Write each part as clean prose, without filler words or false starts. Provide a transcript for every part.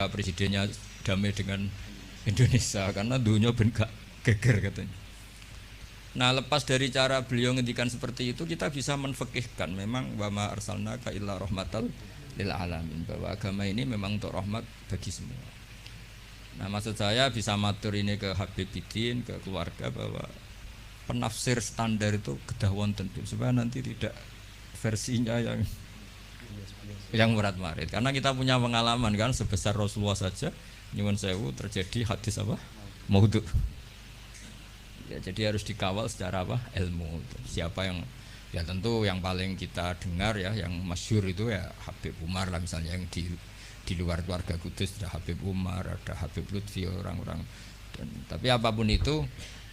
presidennya damai dengan Indonesia karena dunia ben gak geger katanya. Nah, lepas dari cara beliau ngendikan seperti itu, kita bisa menfekihkan memang wama arsalnaka illa rahmatal lil alamin, bahwa agama ini memang untuk rahmat bagi semua. Nah, maksud saya bisa matur ini ke Habib Bidin, ke keluarga, bahwa penafsir standar itu kedah wonten supaya nanti tidak versinya yang murat-marit. Karena kita punya pengalaman kan, sebesar Rasulullah saja nyuwun sewu terjadi hadis apa? Maudhu. Ya, jadi harus dikawal secara apa? Ilmu. Siapa yang ya tentu yang paling kita dengar ya, yang masyhur itu ya Habib Umar lah misalnya, yang di luar keluarga Kudus ada Habib Umar, ada Habib Lutfi, orang-orang. Tapi apapun itu,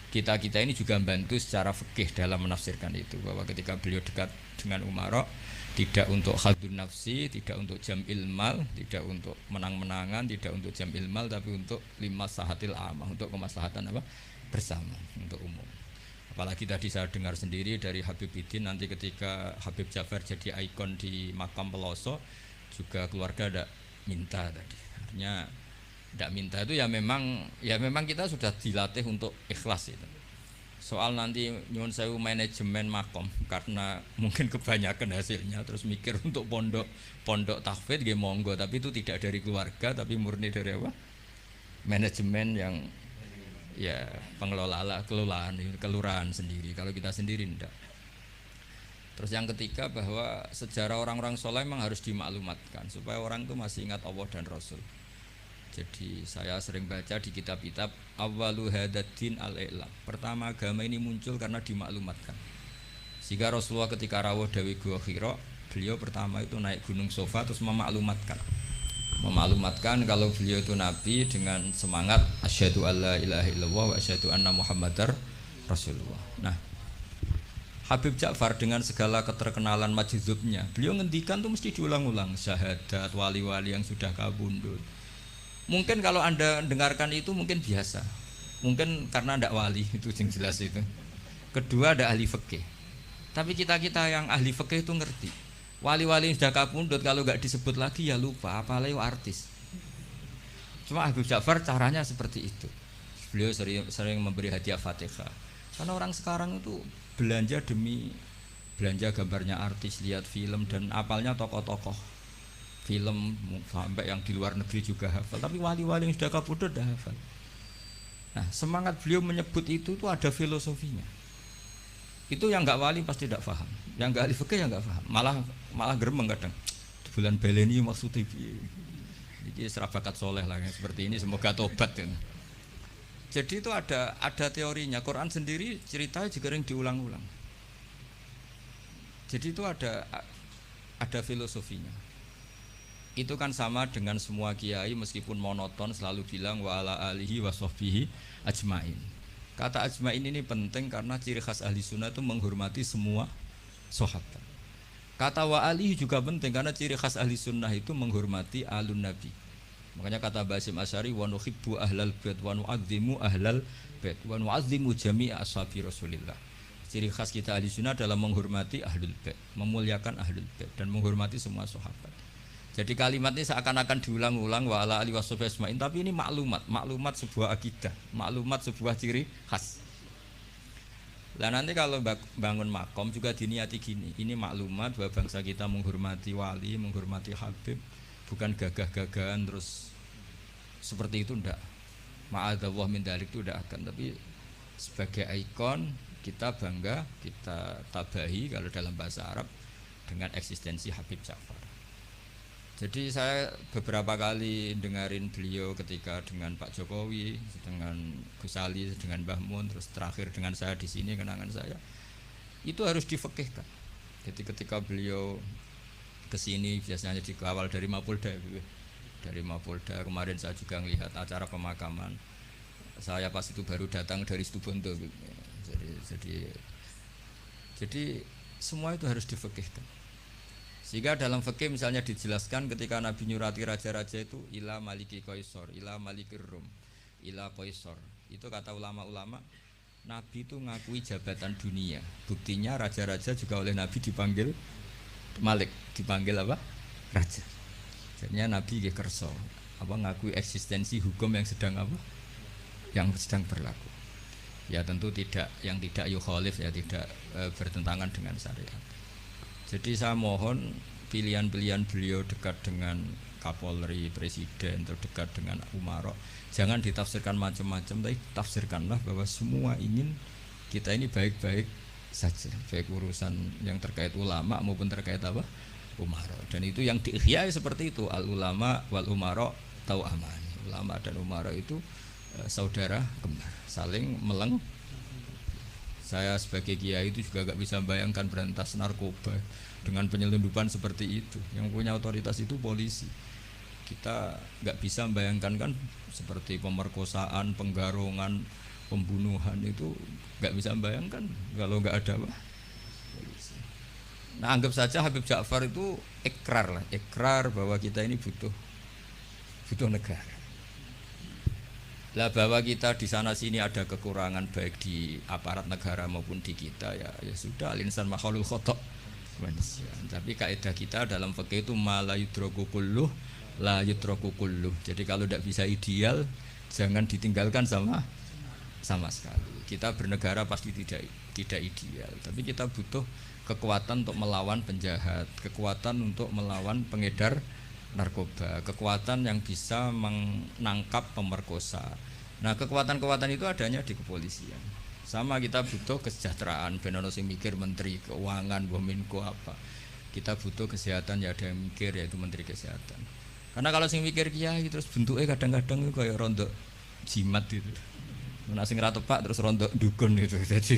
kita ini juga membantu secara fikih dalam menafsirkan itu, bahwa ketika beliau dekat dengan Umaro, tidak untuk khadun nafsi, tidak untuk jam ilmal, tidak untuk menang-menangan, tidak untuk jam ilmal, tapi untuk limaslahatil amah, untuk kemaslahatan apa? Bersama, untuk umum. Apalagi tadi saya dengar sendiri dari Habib Bidin, nanti ketika Habib Ja'far jadi ikon di makam Peloso, juga keluarga ada minta tadi. Artinya tidak minta itu ya memang kita sudah dilatih untuk ikhlas itu. Soal nanti nyuwun sewu manajemen makom karena mungkin kebanyakan hasilnya terus mikir untuk pondok tahfidz nggih monggo, tapi itu tidak dari keluarga tapi murni dari apa? Manajemen yang ya pengelola kelurahan sendiri. Kalau kita sendiri enggak. Terus yang ketiga, bahwa sejarah orang-orang soleh memang harus dimaklumatkan supaya orang itu masih ingat Allah dan Rasul. Jadi saya sering baca di kitab-kitab awwalu hadaddin al-i'lam. Pertama agama ini muncul karena dimaklumatkan. Sehingga Rasulullah ketika rawuh dawe Gua Hira, beliau pertama itu naik gunung Sofa terus memaklumatkan kalau beliau itu nabi dengan semangat asyhadu alla ilaha illallah wa asyhadu anna muhammadar rasulullah. Nah, Habib Ja'far dengan segala keterkenalan majdzubnya, beliau ngendikan tuh mesti diulang-ulang syahadat wali-wali yang sudah kabundut. Mungkin kalau Anda dengarkan itu mungkin biasa, mungkin karena tidak wali, itu yang jelas itu. Kedua, ada ahli fikih. Tapi kita yang ahli fikih itu ngerti, wali-wali yang sudah kabundut kalau nggak disebut lagi ya lupa, apalagi artis. Cuma Habib Ja'far caranya seperti itu. Beliau sering memberi hadiah Fatihah. Karena orang sekarang itu belanja demi belanja gambarnya artis, lihat film dan apalnya tokoh-tokoh film, sampai yang di luar negeri juga hafal. Tapi wali-wali yang sudah kabudut dah hafal. Nah, semangat beliau menyebut itu ada filosofinya. Itu yang nggak wali pasti tidak paham, yang nggak ahli fikih yang nggak paham, malah geremeng kadang. Bulan beleni maksudnya jadi serabakat soleh lah yang seperti ini, semoga tobat ya. Jadi itu ada teorinya. Quran sendiri ceritanya juga yang diulang-ulang. Jadi itu ada filosofinya. Itu kan sama dengan semua kiai meskipun monoton selalu bilang wa ala alihi wa sahbihi ajmain. Kata ajmain ini penting karena ciri khas ahli sunnah itu menghormati semua sahabat. Kata wa alihi juga penting karena ciri khas ahli sunnah itu menghormati alun nabi. Makanya kata Basim Asy'ari wa nuhibbu ahlal bait wa nu'azzimu ahlal bait wa nu'azzimu jami'a ashabi Rasulillah. Ciri khas kita ahli sunnah adalah menghormati ahlul bait, memuliakan ahlul bait dan menghormati semua sahabat. Jadi kalimat ini seakan-akan diulang-ulang wa ala alihi washabihi ajmain, tapi ini maklumat sebuah akidah, maklumat sebuah ciri khas. Lah nanti kalau bangun makom juga diniati gini, ini maklumat bahwa bangsa kita menghormati wali, menghormati habib, bukan gagah-gagahan terus seperti itu ndak. Ma'adzallah min dzalik itu ndak akan, tapi sebagai ikon kita bangga, kita tabahi kalau dalam bahasa Arab dengan eksistensi Habib Ja'far. Jadi saya beberapa kali dengarin beliau ketika dengan Pak Jokowi, dengan Gus Ali, dengan Mbah Mun, terus terakhir dengan saya di sini, kenangan saya itu harus difekihkan. Jadi ketika beliau kesini biasanya dikawal dari Mapolda, kemarin saya juga melihat acara pemakaman. Saya pas itu baru datang dari Situbondo. Jadi semua itu harus difekihkan. Sehingga dalam fikih misalnya dijelaskan ketika Nabi nyurati raja-raja itu ila maliki qaisar, ila malikir rum, ila qaisar. Itu kata ulama-ulama, Nabi itu ngakui jabatan dunia. Buktinya raja-raja juga oleh Nabi dipanggil malik, dipanggil apa? Raja. Jadinya Nabi nggih kersa. ngakui eksistensi hukum yang sedang yang sedang berlaku. Ya tentu tidak yang tidak yukhalif, ya tidak bertentangan dengan syariat. Jadi saya mohon pilihan-pilihan beliau dekat dengan Kapolri, Presiden, atau dekat dengan Umaro, jangan ditafsirkan macam-macam, tapi tafsirkanlah bahwa semua ingin kita ini baik-baik saja, baik urusan yang terkait ulama maupun terkait Umaro. Dan itu yang diihyai seperti itu, al ulama wal umaro tau aman. Ulama dan umaro itu saudara kembar, saling meleng. Saya sebagai kiai itu juga gak bisa bayangkan berantas narkoba dengan penyelundupan seperti itu. Yang punya otoritas itu polisi. Kita gak bisa bayangkan kan seperti pemerkosaan, penggarongan, pembunuhan itu gak bisa bayangkan kalau gak ada polisi. Nah anggap saja Habib Ja'far itu ikrar bahwa kita ini butuh negara. Lah bahwa kita di sana sini ada kekurangan baik di aparat negara maupun di kita, ya sudah, al-insan makhluk khotok manusia. Tapi kaidah kita dalam fikih itu la yudraku kulluh la yudraku kulluh. Jadi kalau tidak bisa ideal jangan ditinggalkan sama sekali. Kita bernegara pasti tidak ideal, tapi kita butuh kekuatan untuk melawan penjahat, kekuatan untuk melawan pengedar narkoba, kekuatan yang bisa menangkap pemerkosa. Nah kekuatan-kekuatan itu adanya di kepolisian. Sama kita butuh kesejahteraan, benono sing mikir menteri keuangan, Menko apa. Kita butuh kesehatan, ya ada yang mikir, yaitu menteri kesehatan. Karena kalau sing mikir kiai terus bentuknya kadang-kadang itu kayak rondo jimat gitu. Nah sing ra tepak terus rondo dukun gitu. Jadi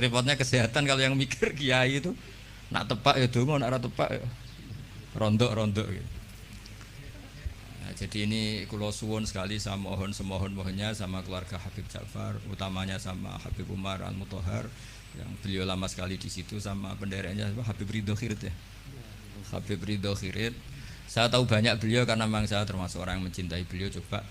repotnya kesehatan kalau yang mikir kiai itu nak tepak ya donga, nak ra tepak ya rondo gitu. Nah, jadi ini kula suwun sekali, saya mohon semohon-mohonnya sama keluarga Habib Ja'far, utamanya sama Habib Umar Al-Mutahhar yang beliau lama sekali di situ, sama pendereknya Habib Ridho Khirit ya. Habib Ridho Khirit. Saya tahu banyak beliau karena memang saya termasuk orang yang mencintai beliau. Coba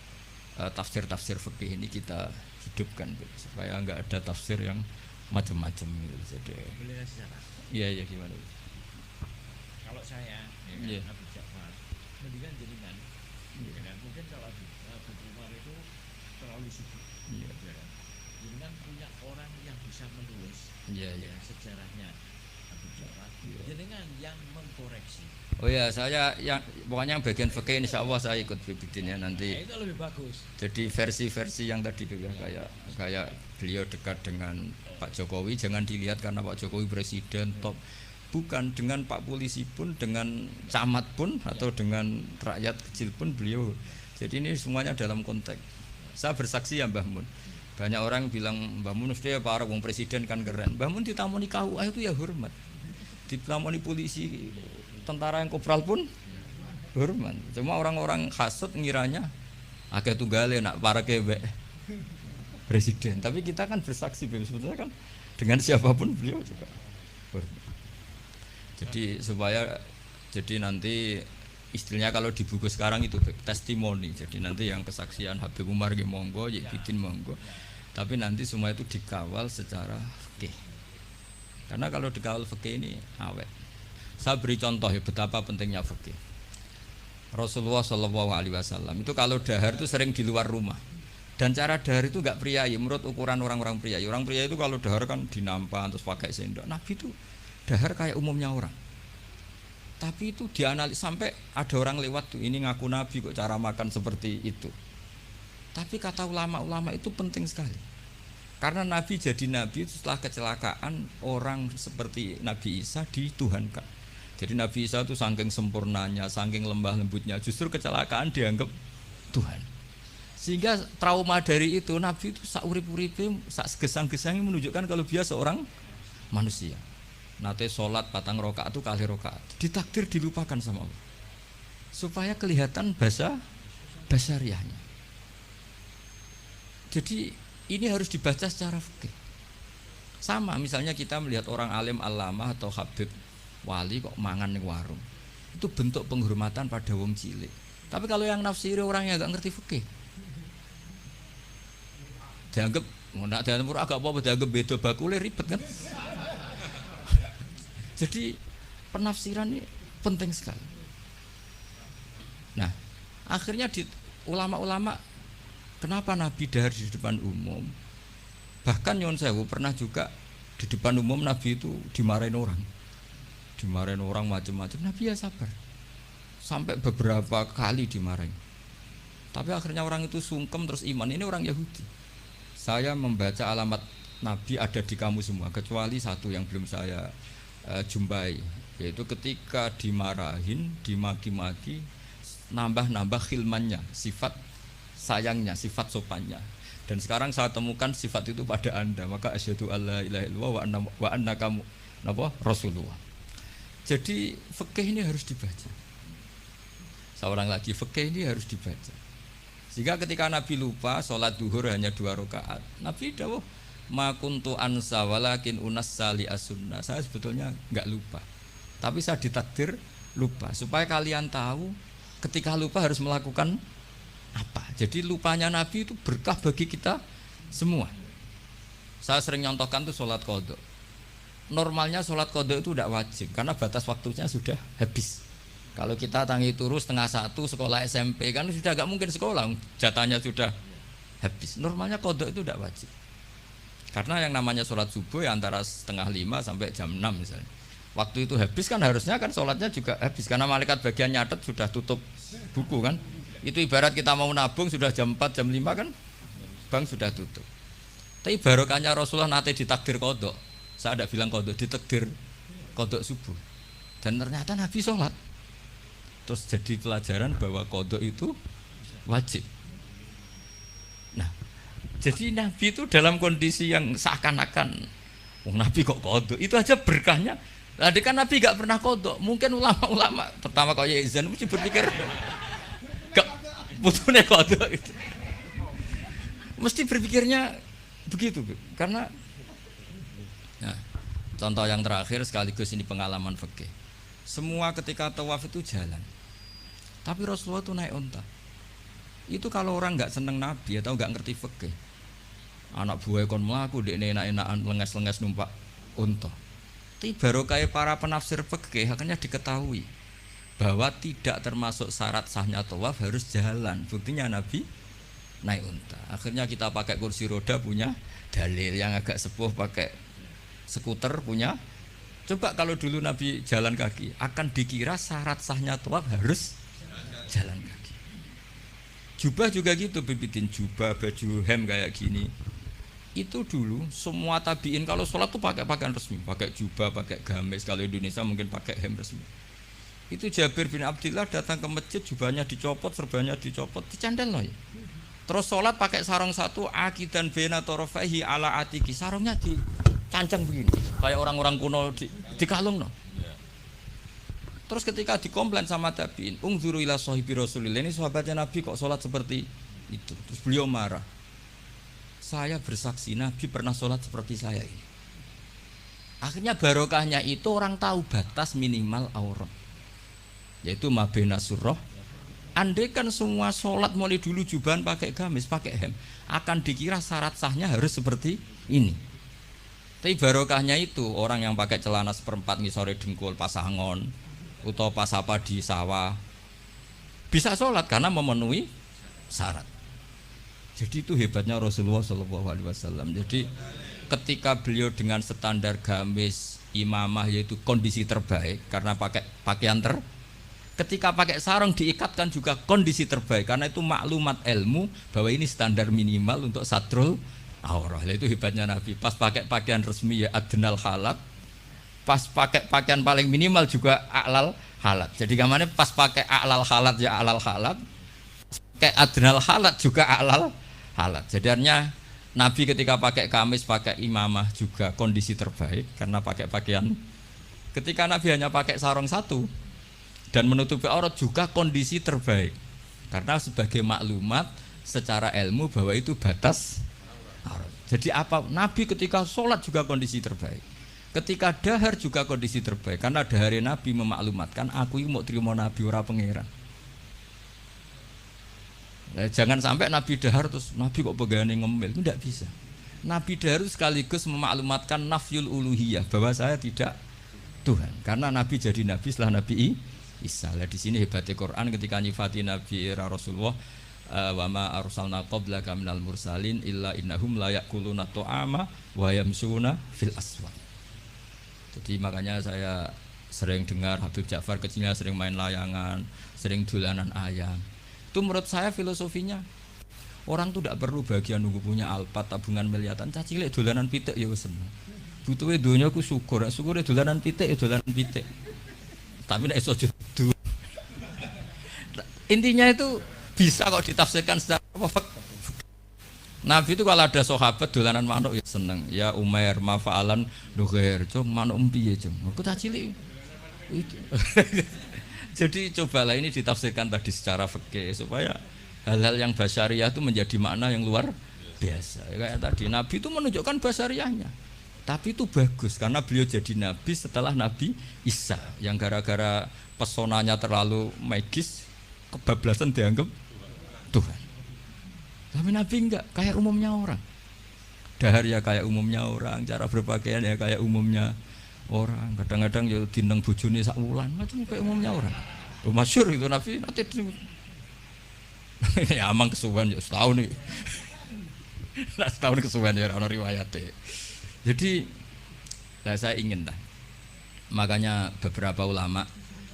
tafsir-tafsir fikih ini kita hidupkan supaya enggak ada tafsir yang macam-macam gitu. Jadi iya gimana? Kalau saya Habib Ja'far mendingan jenengan. Mungkin kalau Habib Umar itu terlalu sibuk. Jenengan punya orang yang bisa menulis sejarahnya Habib Ja'far. Jenengan yang mengkoreksi. Oh ya, saya yang pokoknya bagian fikih insyaallah saya ikut bikinnya nanti. Itu lebih bagus. Jadi versi-versi yang tadi itu ya, kayak beliau dekat dengan Pak Jokowi, jangan dilihat karena Pak Jokowi presiden top. Bukan, dengan Pak Polisi pun, dengan camat pun, atau dengan rakyat kecil pun beliau. Jadi ini semuanya dalam konteks. Saya bersaksi ya Mbah Mun. Banyak orang bilang Mbah Mun mesti ya para wong presiden kan keren. Mbah Mun ditamoni KUA itu ya hormat. Ditamoni polisi, tentara yang kopral pun hormat. Cuma orang-orang hasut ngiranya agak tunggale nak para kebek presiden. Tapi kita kan bersaksi sebetulnya kan dengan siapapun beliau juga hormat. Jadi nanti istilahnya kalau di buku sekarang itu testimoni. Jadi nanti yang kesaksian Habib Umar monggo, bikin monggo. Tapi nanti semua itu dikawal secara fikih. Karena kalau dikawal fikih ini awet. Saya beri contoh ya betapa pentingnya fikih. Rasulullah SAW itu kalau dahar itu sering di luar rumah. Dan cara dahar itu enggak priayi menurut ukuran orang-orang priayi. Orang priayi itu kalau dahar kan dinampan terus pakai sendok. Nabi itu dahar kayak umumnya orang. Tapi itu dianalisis sampai ada orang lewat tuh, ini ngaku Nabi kok cara makan seperti itu. Tapi kata ulama-ulama itu penting sekali. Karena Nabi jadi Nabi setelah kecelakaan orang seperti Nabi Isa dituhankan. Jadi Nabi Isa itu saking sempurnanya, saking lembah lembutnya, justru kecelakaan dianggap Tuhan. Sehingga trauma dari itu Nabi itu sak urip-uripe, sak gesang-gesangnya menunjukkan kalau dia seorang manusia. Nate sholat patang rokaat itu kali rokaat ditakdir dilupakan sama Allah supaya kelihatan basariahnya. Jadi ini harus dibaca secara fikih. Sama misalnya kita melihat orang alim allamah atau habib wali kok mangan di warung, itu bentuk penghormatan pada wong cilik. Tapi kalau yang nafsiri orang yang gak ngerti fikih dianggap nggak dianggap agak apa dianggap beda bakule ribet kan. Jadi penafsiran ini penting sekali. Nah, Akhirnya ulama-ulama, kenapa Nabi dahar di depan umum? Bahkan Nyon Sewu pernah juga di depan umum Nabi itu dimarahin orang macam-macam. Nabi ya sabar, sampai beberapa kali dimarahin. Tapi akhirnya orang itu sungkem terus iman. Ini orang Yahudi. Saya membaca alamat Nabi ada di kamu semua, kecuali satu yang belum saya jumpai, yaitu ketika dimarahin, dimaki-maki, nambah khilmannya, sifat sayangnya, sifat sopannya. Dan sekarang saya temukan sifat itu pada Anda, maka asyhadu alla ilaha illallah wa annaka rasulullah. Jadi fikih ini harus dibaca. Seorang lagi, fikih ini harus dibaca. Sehingga ketika Nabi lupa sholat duhur hanya 2 rakaat, Nabi dawuh ma kuntu ansa walakin unassa li as-sunnah. Saya sebetulnya enggak lupa, tapi saya ditakdir lupa supaya kalian tahu ketika lupa harus melakukan apa. Jadi lupanya Nabi itu berkah bagi kita semua. Saya sering nyontohkan tuh sholat qadha. Normalnya sholat qadha itu tidak wajib karena batas waktunya sudah habis. Kalau kita tangi turu 12:30 sekolah SMP kan sudah agak mungkin sekolah, jatahnya sudah habis. Normalnya qadha itu tidak wajib. Karena yang namanya sholat subuh ya antara 4:30 sampai jam 6 misalnya. Waktu itu habis kan harusnya kan sholatnya juga habis karena malaikat bagian nyatet sudah tutup buku kan. Itu ibarat kita mau nabung sudah jam 4, jam 5 kan bank sudah tutup. Tapi barokahnya Rasulullah nanti ditakdir qadha. Saya tidak bilang qadha, ditakdir qadha subuh. Dan ternyata Nabi sholat. Terus jadi pelajaran bahwa qadha itu wajib. Nah, jadi Nabi itu dalam kondisi yang seakan-akan Nabi kok qadha, itu aja berkahnya. Tadi kan Nabi gak pernah qadha. Mungkin ulama-ulama pertama kayak Izan mesti berpikir gak butuhnya qadha itu. Mesti berpikirnya begitu, karena nah, contoh yang terakhir sekaligus ini pengalaman fikih. Semua ketika tawaf itu jalan, tapi Rasulullah itu naik unta. Itu kalau orang nggak seneng Nabi atau nggak ngerti fikih, anak buah kon melaku dek enak-enakan lengas-lengas numpak unta. Tapi barokah para penafsir fikih akhirnya diketahui bahwa tidak termasuk syarat sahnya tawaf harus jalan. Buktinya Nabi naik unta. Akhirnya kita pakai kursi roda punya dalil, yang agak sepuh pakai skuter punya. Coba kalau dulu Nabi jalan kaki, akan dikira syarat sahnya tawaf harus jalan kaki. Jubah juga gitu, bibitin jubah, baju hem kayak gini. Itu dulu semua tabiin kalau sholat tuh pakai pakaian resmi, pakai jubah, pakai gamis. Kalau Indonesia mungkin pakai hem resmi. Itu Jabir bin Abdillah datang ke masjid, jubahnya dicopot, serbannya dicopot, dicandal loh ya. Terus sholat pakai sarung satu, akidan bena torofaihi ala atiki, sarungnya dicancang begini, kayak orang-orang kuno di kalung no. Terus ketika dikomplain sama tabiin, ungzuru ila sahibi Rasulillah, ini sahabatnya Nabi kok sholat seperti itu. Terus beliau marah. Saya bersaksi Nabi pernah sholat seperti saya ini. Akhirnya barokahnya itu orang tahu batas minimal aurat, yaitu mabena surah. Andai kan semua sholat mulai dulu jubahan pakai gamis, pakai hem, akan dikira syarat sahnya harus seperti ini. Tapi barokahnya itu orang yang pakai celana seperempat ngisore dengkul pasangon atau pas apa di sawah bisa sholat karena memenuhi syarat. Jadi itu hebatnya Rasulullah SAW. Jadi ketika beliau dengan standar gamis imamah yaitu kondisi terbaik karena pakai pakaian ketika pakai sarung diikatkan juga kondisi terbaik karena itu maklumat ilmu bahwa ini standar minimal untuk satrul aurah. Itu hebatnya Nabi. Pas pakai pakaian resmi ya adnal halat, pas pakai pakaian paling minimal juga a'lal halat. Jadi kemana pas pakai a'lal halat ya a'lal halat, pakai adnal halat juga a'lal halat. Jadi artinya Nabi ketika pakai kamis, pakai imamah juga kondisi terbaik karena pakai pakaian. Ketika Nabi hanya pakai sarung satu dan menutupi aurat juga kondisi terbaik karena sebagai maklumat secara ilmu bahwa itu batas aurat. Jadi apa Nabi ketika sholat juga kondisi terbaik, ketika dahar juga kondisi terbaik karena dahar Nabi memaklumatkan aku ini mau terima Nabi ora pangeran. Jangan sampai Nabi dahar terus Nabi kok pegane ngemil, itu tidak bisa. Nabi dahar sekaligus memaklumatkan nafyul uluhiyah bahwa saya tidak Tuhan karena Nabi jadi Nabi setelah Nabi Isa. Lah di sini hebatnya Quran ketika nyifati Nabi era Rasulullah, wa ma arsalna qablaka minal mursalin illa innahum la yaquluna ta'ama wa yamsuna fil aswaq. Jadi makanya saya sering dengar Habib Ja'far kecilnya sering main layangan, sering dolanan ayam. Itu menurut saya filosofinya orang tuh tidak perlu bagian nunggu punya alpat tabungan miliatan, caci cilik dolanan pitik ya wis seneng. Butuhe donya ku syukur dolanan pitik ya dolanan pitik. Tapi nek iso jodoh. Intinya itu bisa kok ditafsirkan secara apa? Nabi itu kalau ada sahabat dolanan manuk ya seneng. Ya Umair mafa'alan nughair, cung manuk piye cung. Aku tak cilik. Jadi cobalah ini ditafsirkan tadi secara fikih supaya hal-hal yang basyariah itu menjadi makna yang luar biasa. Kayak tadi Nabi itu menunjukkan basyariahnya. Tapi itu bagus karena beliau jadi nabi setelah Nabi Isa yang gara-gara pesonanya terlalu magis, kebablasan dianggap Tuhan. Tapi Nabi enggak, kayak umumnya orang. Dahar ya kayak umumnya orang, cara berpakaian ya kayak umumnya orang. Kadang-kadang ya dineng bojone sak wulan, macam kayak umumnya orang. Masyhur itu Nabi nanti ya amang kesuwen ya setahun nih. Nah, setahun kesuwen ya ono riwayate. Jadi saya ingin lah. Makanya beberapa ulama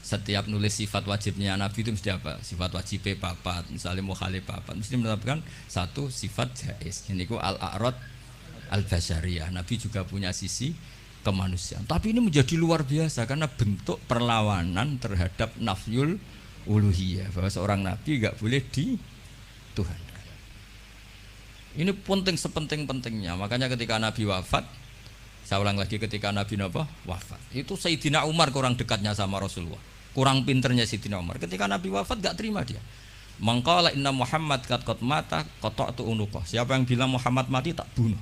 setiap nulis sifat wajibnya Nabi itu mesti apa? Sifat wajib papat, misalnya mukhalif papat, mesti menetapkan satu sifat jaiz. Ini ku al-a'rad al-basyariyah. Nabi juga punya sisi kemanusiaan. Tapi ini menjadi luar biasa karena bentuk perlawanan terhadap nafyul uluhiyah, bahwa seorang nabi enggak boleh dituhankan. Ini penting sepenting-pentingnya. Makanya ketika Nabi wafat, saya ulang lagi ketika Nabi wafat, itu Sayyidina Umar kurang dekatnya sama Rasulullah, kurang pinternya Sayyidina Umar. Ketika Nabi wafat gak terima dia. Mangqala inna Muhammad qad mata qata'tu unuqah. Siapa yang bilang Muhammad mati tak bunuh.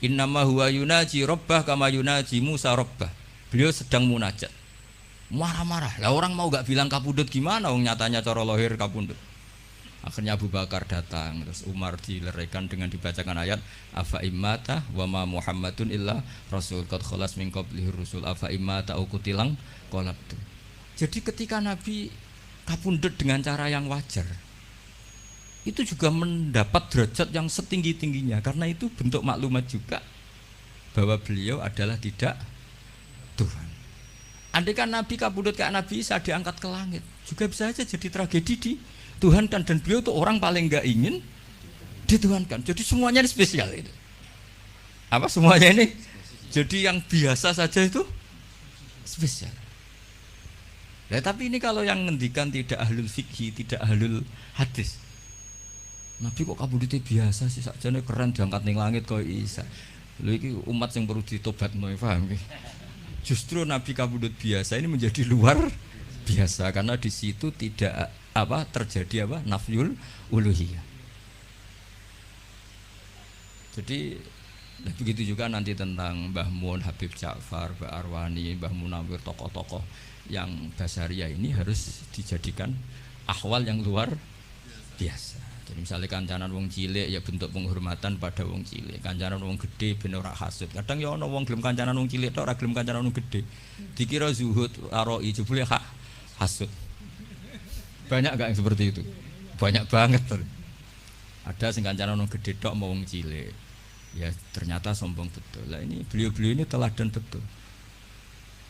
Innama huwa yunaji rabbah kama yunaji Musa rabbah. Beliau sedang munajat. Marah-marah. Lah orang mau gak bilang kapundhut gimana wong nyatanya cara lahir kapundhut. Akhirnya Abu Bakar datang, terus Umar dileraikan dengan dibacakan ayat afa immata wa ma Muhammadun illa rasul qad khalas min qablihi rusul afa immata au kutilang qalabtu. Jadi ketika Nabi kapundhut dengan cara yang wajar, itu juga mendapat derajat yang setinggi-tingginya karena itu bentuk maklumat juga bahwa beliau adalah tidak Tuhan. Andai kan Nabi kapundhut kayak Nabi Isa diangkat ke langit, juga bisa saja jadi tragedi di Tuhan dan beliau itu orang paling enggak ingin dituhankan. Jadi semuanya ini spesial itu. Apa semuanya ini? Jadi yang biasa saja itu spesial. Nah, tapi ini kalau yang ngendikan tidak ahlul fikih, tidak ahlul hadis. Nabi kok kabudute biasa sih, sakjane keren diangkat ning langit kok Isa. Lho iki umat yang perlu ditobatno, paham nggih? Justru Nabi kabudut biasa ini menjadi luar biasa karena di situ tidak terjadi nafyul uluhiyah. Jadi begitu juga nanti tentang Mbah Mun, Habib Ja'far, Mbah Arwani, Mbah Munawir, tokoh-tokoh yang basyariah ini harus dijadikan ahwal yang luar biasa. Jadi misalnya kancanan wong cilik ya bentuk penghormatan pada wong cilik, kancanan wong gede ben ora hasud. Kadang ya ana wong gelem kancanan wong cilik tok ora gelem kancanan wong gede. Dikira zuhud, aroi jebule hasud. Banyak gak yang seperti itu? Banyak banget. Ada sing kancanan wong gede tok mau wong cilik. Ya ternyata sombong betul. Lah ini beliau-beliau ini teladan betul.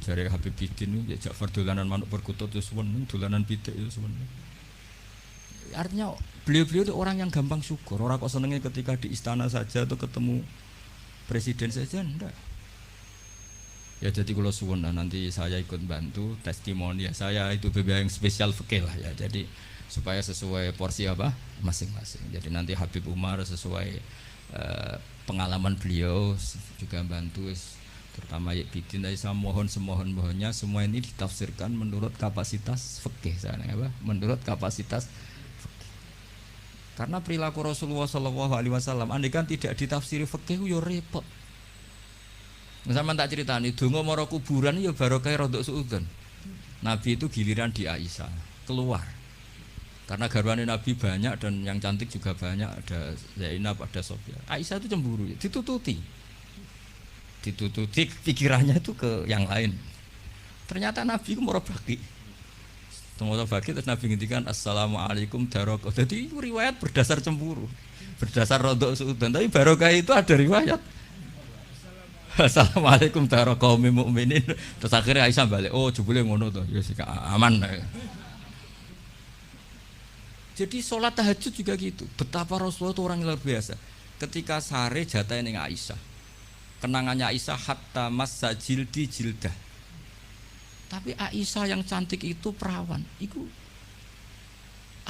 Jare Habib Bidin ya Ja'far dolanan manuk perkutut itu seneng, dolanan pitik itu seneng. Artinya beliau-beliau itu orang yang gampang syukur. Orang kok senengnya ketika di istana saja atau ketemu presiden saja enggak. Ya jadi kalau suwun nanti saya ikut bantu testimoni ya, saya itu BBA yang spesial fikih lah ya. Jadi supaya sesuai porsi masing-masing. Jadi nanti Habib Umar sesuai pengalaman beliau juga bantu, terutama ya Bidin. Saya mohon semohon-mohonnya semua ini ditafsirkan menurut kapasitas fikih sana menurut kapasitas fikih. Karena perilaku Rasulullah SAW andai kan tidak ditafsiri fikih yo repot. Sama tak ceritani, donga mara kuburan ya barokah rodok suudzon. Nabi itu giliran di Aisyah keluar. Karena garwane Nabi banyak dan yang cantik juga banyak, ada Zainab, ada Sofia. Aisyah itu cemburu, ditututi pikirannya itu ke yang lain. Ternyata Nabi itu mara bakti. Tengok bagi terus Nabi ngendikan assalamualaikum barokah. Jadi riwayat berdasar cemburu, berdasar rodok suudan. Tapi barokah itu ada riwayat. Assalamualaikum barokah mukminin. Terus akhirnya Aisyah balik. Oh jebule ngono to. Ya sik aman. Jadi sholat tahajud juga gitu. Betapa Rasulullah itu orang yang luar biasa. Ketika sare jatah ning Aisyah. Kenangannya Aisyah hatta massa jildi jildah. Tapi Aisyah yang cantik itu perawan.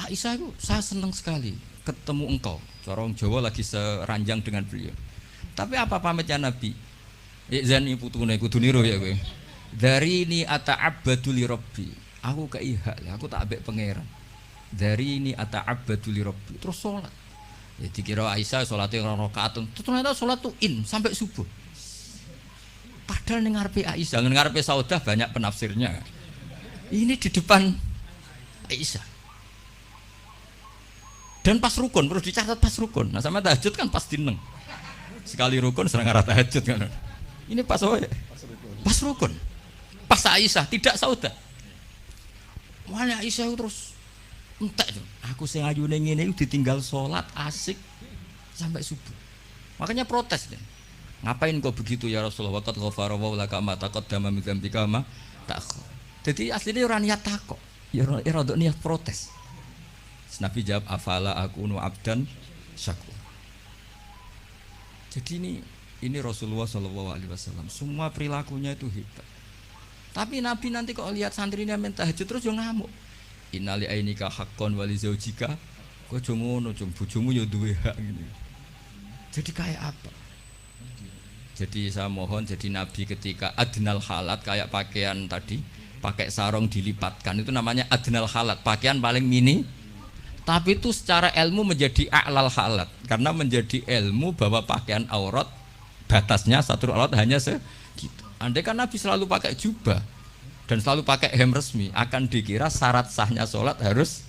Aisyah itu saya senang sekali ketemu engkau. Corong Jawa lagi seranjang dengan beliau. Tapi apa pamitnya Nabi? Zani putune kudu niru ya kowe. Dari ini ata'abbadu li rabbi. Aku keihak, aku tak ambek pangeran. Dari ini ata'abbadu li rabbi. Terus salat. Ya dikira Aisyah salate rakaat. Ternyata salat tuh sampai subuh. Padahal ning ngarepe Aisyah, ning ngarepe Saudah banyak penafsirnya. Ini di depan Aisyah. Dan pas rukun, perlu dicatat pas rukun. Nah sama tahajud kan pas dineng. Sekali rukun serang arah tahajud kan. Ini pas apa ya? Pas rukun. Pas Aisyah, tidak Saudah. Mana Aisyah terus entek tuh. Aku sing ayune ngene ditinggal salat asik sampai subuh. Makanya protes deh. Ngapain kok begitu ya Rasulullah? Waqad ghafara wa laka ma taqaddama min dzambika ma ta'akhkhar. Jadi aslinya ora niat takok. Ya rada niat protes. Nabi jawab afala akunu abdan syakur. Jadi ini Rasulullah sallallahu alaihi wasallam. Semua perilakunya itu hebat. Tapi Nabi nanti kok lihat santrinya minta tahajud terus yo ngamuk. Innali ainika haqqon wali zaujika. Kok aja ngono, bojomu yo duwe hak ngene. Jadi kayak apa? Jadi saya mohon jadi Nabi ketika adnal halat kayak pakaian tadi pakai sarung dilipatkan itu namanya adnal halat, pakaian paling mini. Tapi itu secara ilmu menjadi a'lal halat karena menjadi ilmu bahwa pakaian aurat batasnya satu aurat hanya segitu. Andai kan Nabi selalu pakai jubah dan selalu pakai hem resmi akan dikira syarat sahnya sholat harus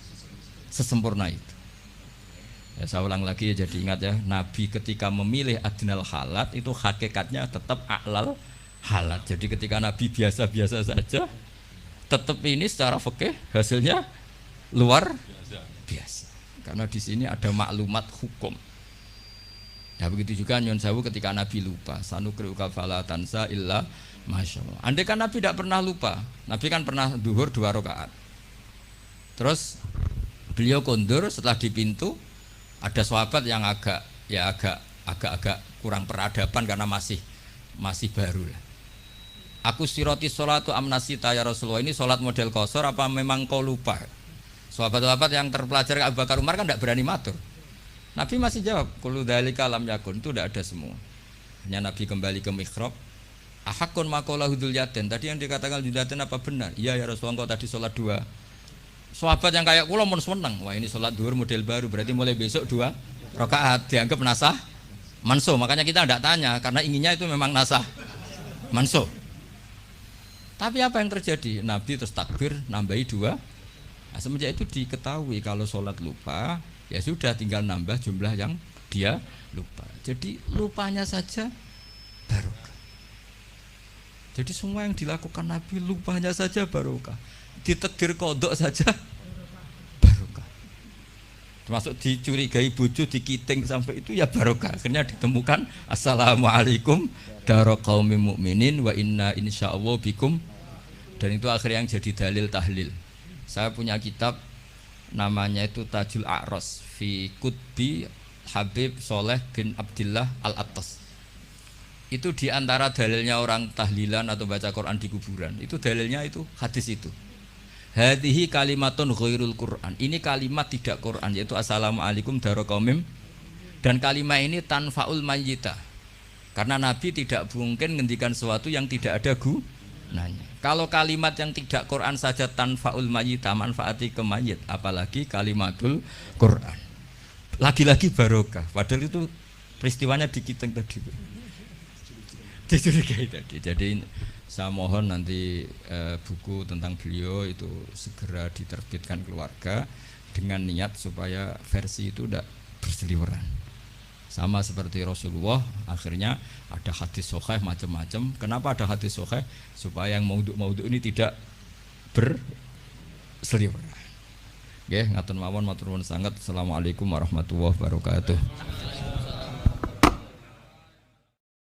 sesempurna itu. Ya, saya ulang lagi ya, jadi ingat ya, Nabi ketika memilih adnal halat itu hakikatnya tetap a'lal halat. Jadi ketika Nabi biasa-biasa saja, tetap ini secara fikih hasilnya luar biasa. Karena di sini ada maklumat hukum. Ya begitu juga nyon sawu ketika Nabi lupa, sanukriuka fala tansa illa masyaallah. Andai kan Nabi tidak pernah lupa, Nabi kan pernah duhur 2 rakaat. Terus beliau kondur setelah di pintu. Ada sahabat yang agak kurang peradaban karena masih baru lah. Aku siroti sholatu amnasita ya Rasulullah, ini sholat model qashar apa memang kau lupa? Sahabat-sahabat yang terpelajar Abu Bakar Umar kan tidak berani matur. Nabi masih jawab, kullu dzalika lam yakun, itu tidak ada semua. Hanya Nabi kembali ke mihrab. Ahakun maqalahu dzul yaden, tadi yang dikatakan dzul yaden apa benar? Iya ya Rasulullah, engkau tadi sholat 2. Sahabat yang kayak kula mun seneng, wah ini sholat duhur model baru, berarti mulai besok 2 rakaat dianggap nasah mansuh. Makanya kita tidak tanya karena inginnya itu memang nasah mansuh. Tapi apa yang terjadi? Nabi terus takbir nambahi 2. Nah, semenjak itu diketahui kalau sholat lupa, ya sudah tinggal nambah jumlah yang dia lupa. Jadi lupanya saja barokah. Jadi semua yang dilakukan Nabi lupanya saja barokah. Ditegir kodok saja barokah. Termasuk dicurigai bojo dikiting sampai itu ya barokah. Akhirnya ditemukan assalamualaikum daraqaumim mukminin wa inna insyaallah bikum. Dan itu akhirnya yang jadi dalil tahlil. Saya punya kitab namanya itu Tajul A'ros fi Qutbi Habib Soleh bin Abdillah Al-Attas. Itu diantara dalilnya orang tahlilan atau baca Quran di kuburan. Itu dalilnya itu hadis itu. Hadhihi kalimatun ghairul Quran. Ini kalimat tidak Quran, yaitu assalamualaikum daraqaumim. Dan kalimat ini tanfaul mayyita. Karena Nabi tidak mungkin ngendikan sesuatu yang tidak ada gunanya. Kalau kalimat yang tidak Quran saja tanfaul mayyita, manfaati ke mayit, apalagi kalimatul Quran. Lagi-lagi barokah. Padahal itu peristiwanya dikiting tadi. Dicurigai tadi. Jadi saya mohon nanti buku tentang beliau itu segera diterbitkan keluarga dengan niat supaya versi itu tidak berseliweran. Sama seperti Rasulullah, akhirnya ada hadis sahih macam-macam. Kenapa ada hadis sahih? Supaya yang maudhu' ini tidak seliweran. Nggih, ngatur mawon matur nuwun sanget. Assalamualaikum warahmatullahi wabarakatuh.